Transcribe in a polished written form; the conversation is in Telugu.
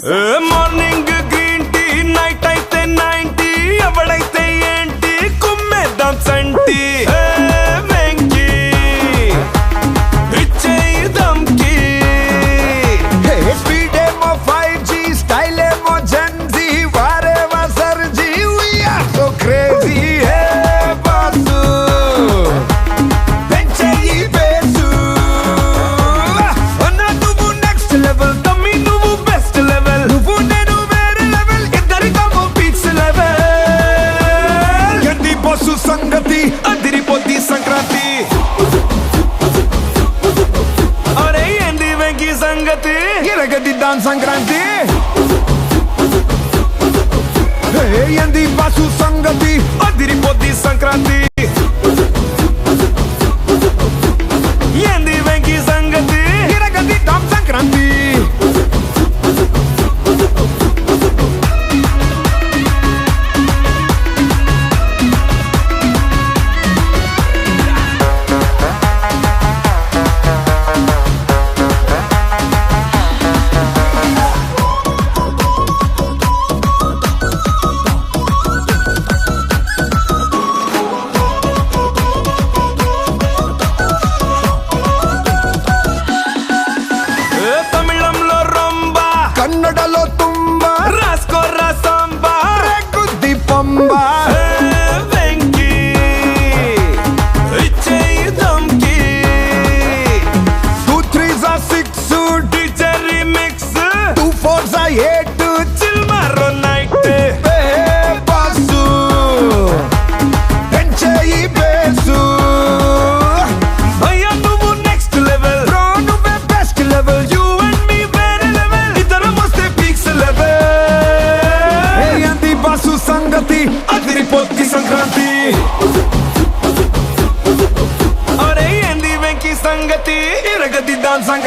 మార్నింగ్ గ్రీన్ టీ నైట్ అయితే 90 ఎవడైతే ఏంటి కుమ్మేద్దాం సంటి వెంకీ ఇచ్చేద్దాంకి స్పీడ్ ఏమో 5G స్టైల్ ఏమో జెన్జీ వారేవా సర్జీ we are so crazy hey boss పెంచేయి బేసు అన్నా నువ్వు నెక్స్ట్ లెవెల్ తమ్మి నువ్వు బెస్ట్ లెవెల్ నువ్వు నేను వేరే లెవెల్ ఇద్దరికము పీక్స్ లెవెల్ ఎంది బస్సు సంగతి అదిరిపోద్ది సంక్రాంతి అరే ఏంది వెంకీ సంగతి ఎరగదిద్దాం సంక్రాంతి ఎంది బస్సు సంగతి అదిరిపోద్ది సంక్రాంతి ఏంది వెంకీ సంగతి ఎరగదిద్దాం సంక్రాంతి తమిళంలో రొంబ కన్నడలో తుంబా రాసుకోరా సాంబా రేగుద్ది పంబా వెంకీ ఇచ్చేద్దాంకి 2 3s are 6 teacher remix 2 4s are 8 చిల్మారో నైట్ బాసు పెంచేయి బేసు భయ్యా నువ్వు నెక్స్ట్ లెవెల్ బ్రో నువ్వే best level you and me వేరే లెవెల్ ఇద్దరం వస్తే పీక్స్ లెవెల్ ఏంది బాసు సంగతి అదిరిపోద్ది సంక్రాంతి అరే ఏంది వెంకీ సంగతి ఎరగదిద్దాం సంగతి